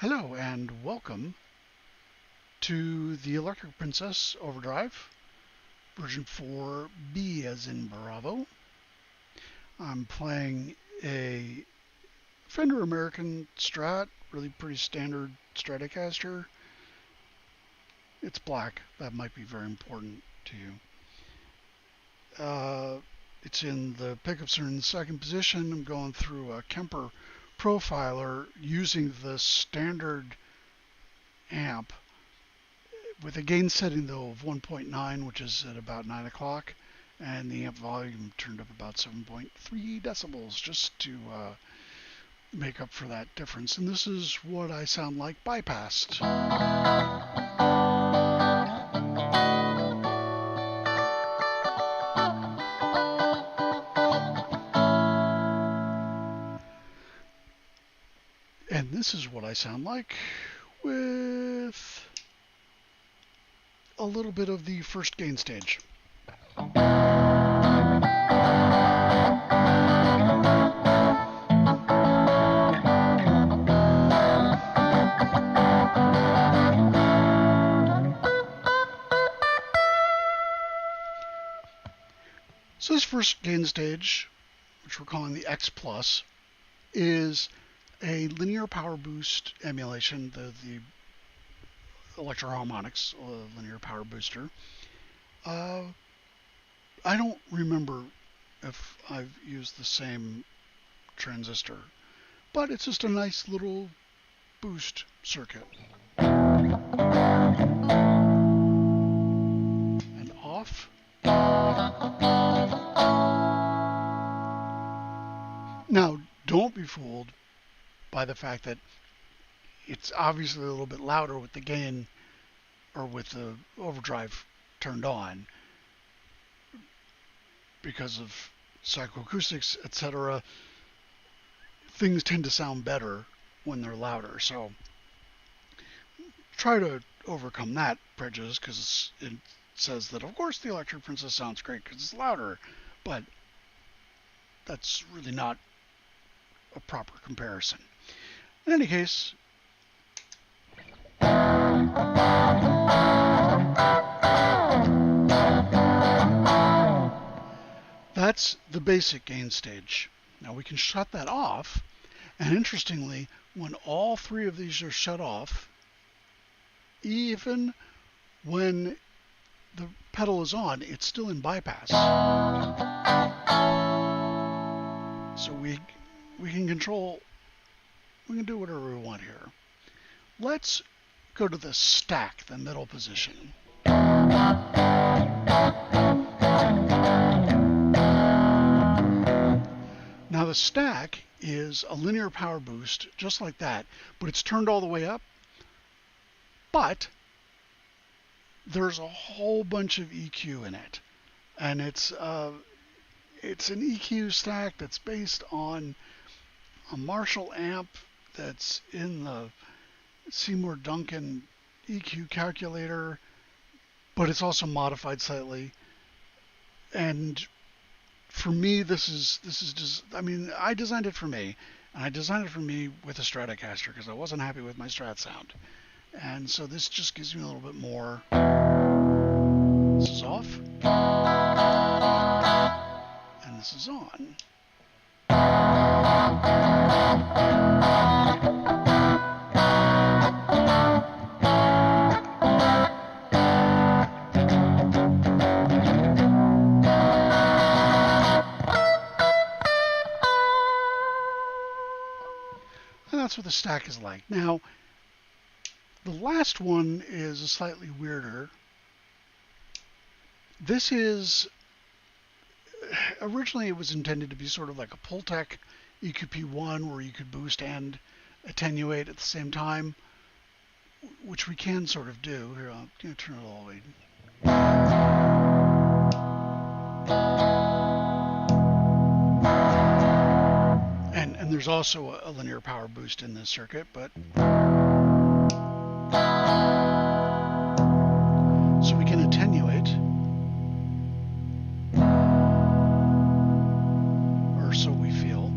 Hello and welcome to the Electric Princess Overdrive, version 4B as in Bravo. I'm playing a Fender American Strat, really pretty standard Stratocaster. It's black, that might be very important to you. It's in the pickups are in the second position. I'm going through a Kemper profiler using the standard amp with a gain setting though of 1.9, which is at about 9 o'clock, and the amp volume turned up about 7.3 decibels just to make up for that difference. And this is what I sound like bypassed. And this is what I sound like with a little bit of the first gain stage. So this first gain stage, which we're calling the X Plus, is a linear power boost emulation, the Electro-Harmonix linear power booster. I don't remember if I've used the same transistor, but it's just a nice little boost circuit. And off. Now, don't be fooled by the fact that it's obviously a little bit louder with the gain or with the overdrive turned on because of psychoacoustics, etc. Things tend to sound better when they're louder. So try to overcome that prejudice, because it says that, of course, the Electric Princess sounds great because it's louder, but that's really not a proper comparison. In any case, that's the basic gain stage. Now we can shut that off, and interestingly, when all three of these are shut off, even when the pedal is on, it's still in bypass. So we can control, we can do whatever we want here. Let's go to the stack, the middle position. Now the stack is a linear power boost, just like that, but it's turned all the way up. But there's a whole bunch of EQ in it, and it's an EQ stack that's based on a Marshall amp that's in the Seymour Duncan EQ calculator, but it's also modified slightly. And for me, this is just, I mean, I designed it for me, and I designed it for me with a Stratocaster because I wasn't happy with my Strat sound. And so this just gives me a little bit more. This is off, and this is on. And that's what the stack is like. Now, the last one is a slightly weirder. This is, originally it was intended to be sort of like a Pultec EQP1 where you could boost and attenuate at the same time, which we can sort of do. Here, I'll turn it all the way. And there's also a linear power boost in this circuit, but so we can attenuate, or so we feel.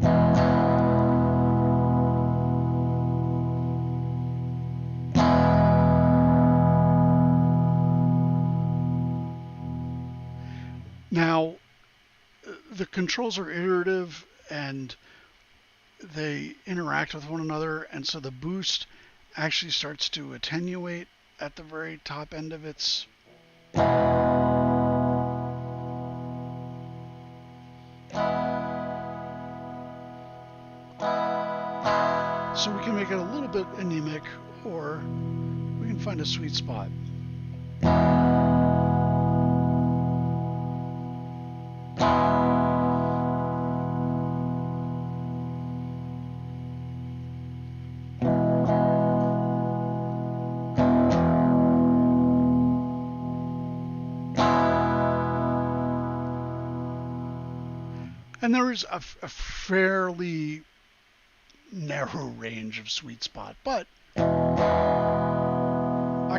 Now, the controls are iterative and they interact with one another, and so the boost actually starts to attenuate at the very top end of its so we can make it a little bit anemic, or we can find a sweet spot. And there is a fairly narrow range of sweet spot, but I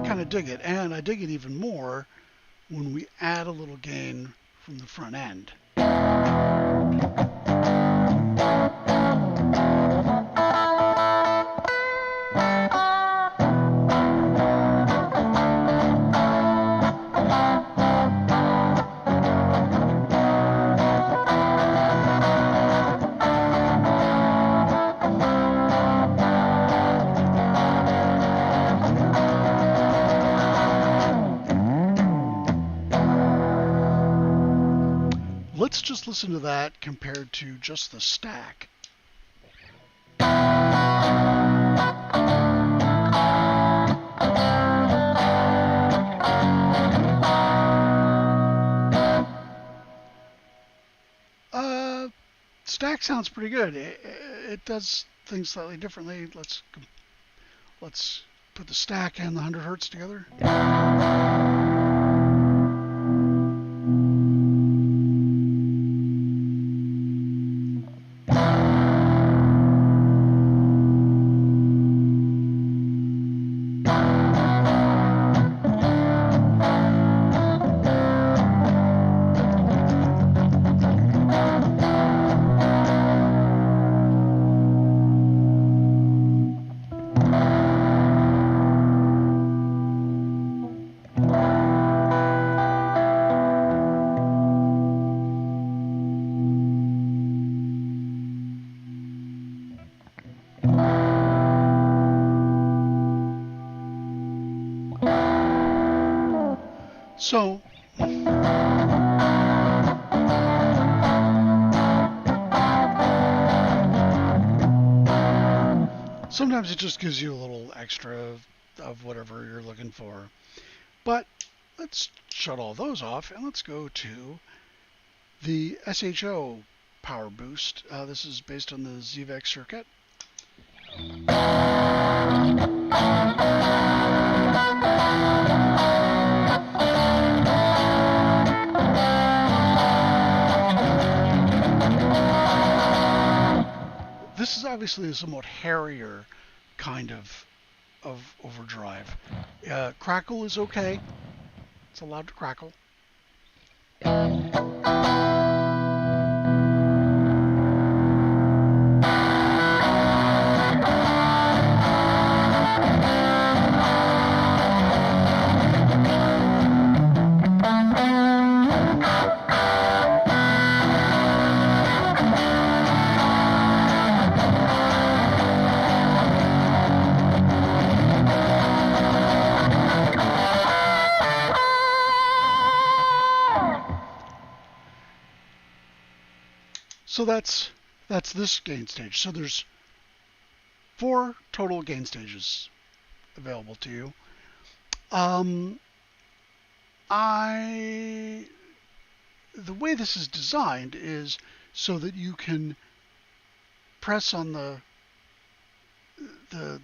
kind of dig it, and I dig it even more when we add a little gain from the front end. Let's just listen to that compared to just the stack. Stack sounds pretty good. It does things slightly differently. Let's put the stack and the 100 hertz together. So sometimes it just gives you a little extra of whatever you're looking for. But let's shut all those off and let's go to the SHO power boost. This is based on the ZVEX circuit. This is obviously a somewhat hairier kind of overdrive. Crackle is okay. It's allowed to crackle. So that's this gain stage. So there's 4 total gain stages available to you. The way this is designed is so that you can press on the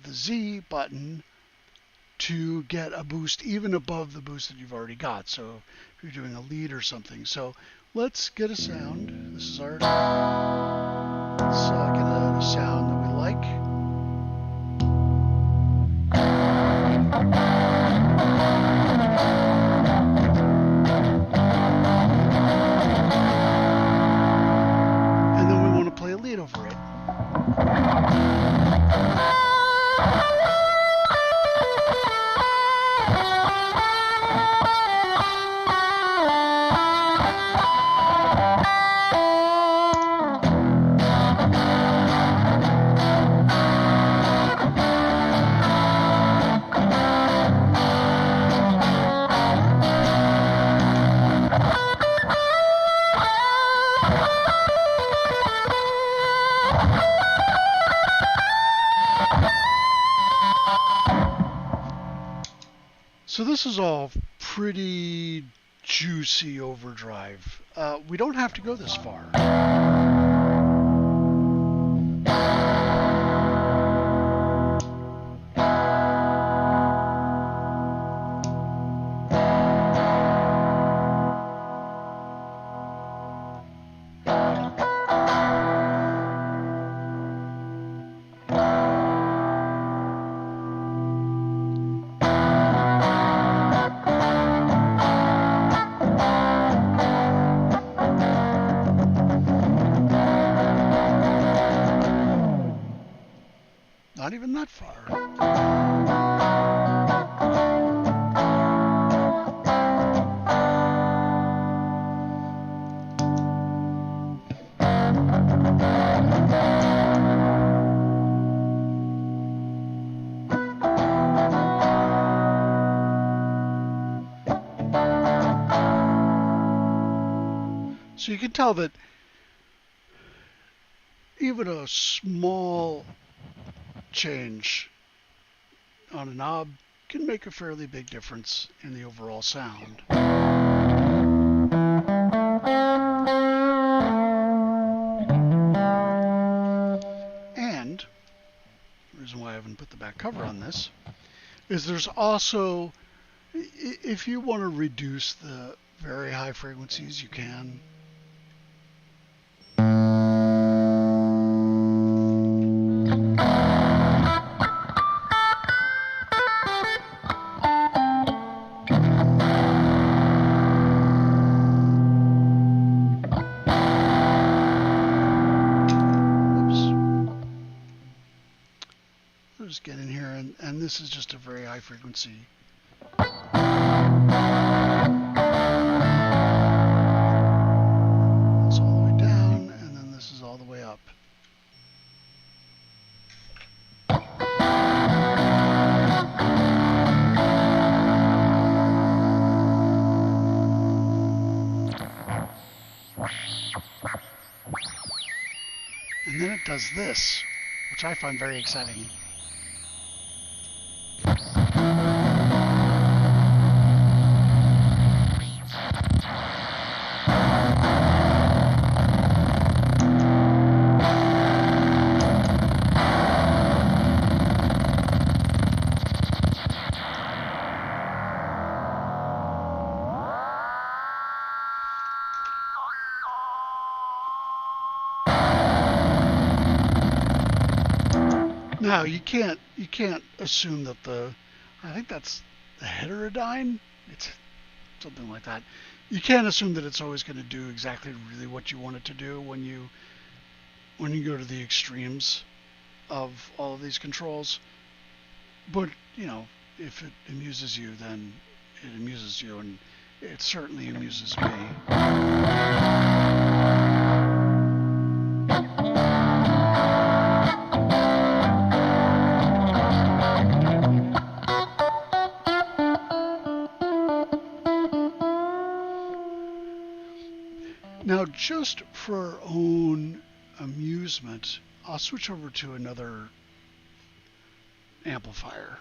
Z button to get a boost even above the boost that you've already got. So if you're doing a lead or something. So let's get a sound. This is our, let's get a sound that we like. And then we want to play a lead over it. So this is all pretty juicy overdrive. We don't have to go this far. Not even that far. So you can tell that even a small change on a knob can make a fairly big difference in the overall sound. And the reason why I haven't put the back cover on this is there's also, if you want to reduce the very high frequencies, you can. Just get in here, and this is just a very high frequency. It's all the way down, and then this is all the way up. And then it does this, which I find very exciting. Now you can't assume that I think that's the heterodyne. It's something like that. You can't assume that it's always going to do exactly really what you want it to do when you go to the extremes of all of these controls. But you know, if it amuses you, then it amuses you, and it certainly amuses me. Now, just for our own amusement, I'll switch over to another amplifier.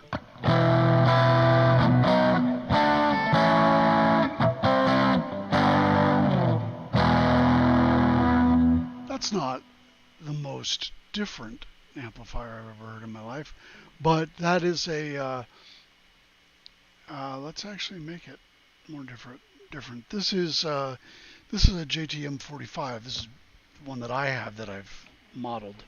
That's not the most different amplifier I've ever heard in my life, but that is a, let's actually make it more different. This is a JTM 45. This is one that I have that I've modeled.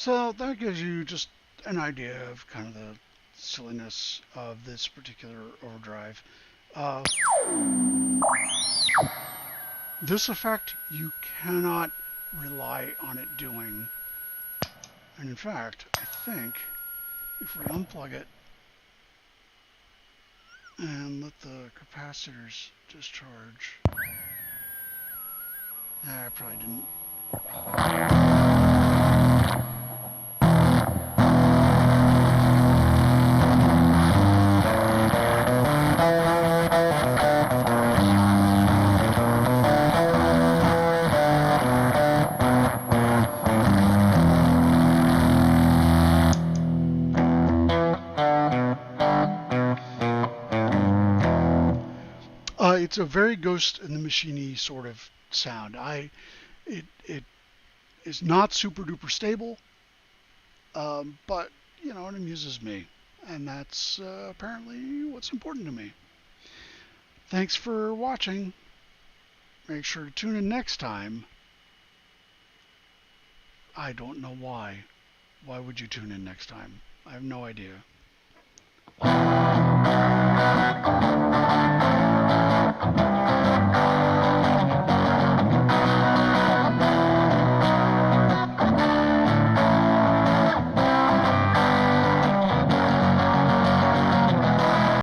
So that gives you just an idea of kind of the silliness of this particular overdrive. Uh, this effect you cannot rely on it doing. And in fact, I think if we unplug it and let the capacitors discharge, I probably didn't. It's a very Ghost in the Machine-y sort of sound. It is not super duper stable, but you know, it amuses me, and that's apparently what's important to me. Thanks for watching. Make sure to tune in next time. I don't know why. Why would you tune in next time? I have no idea.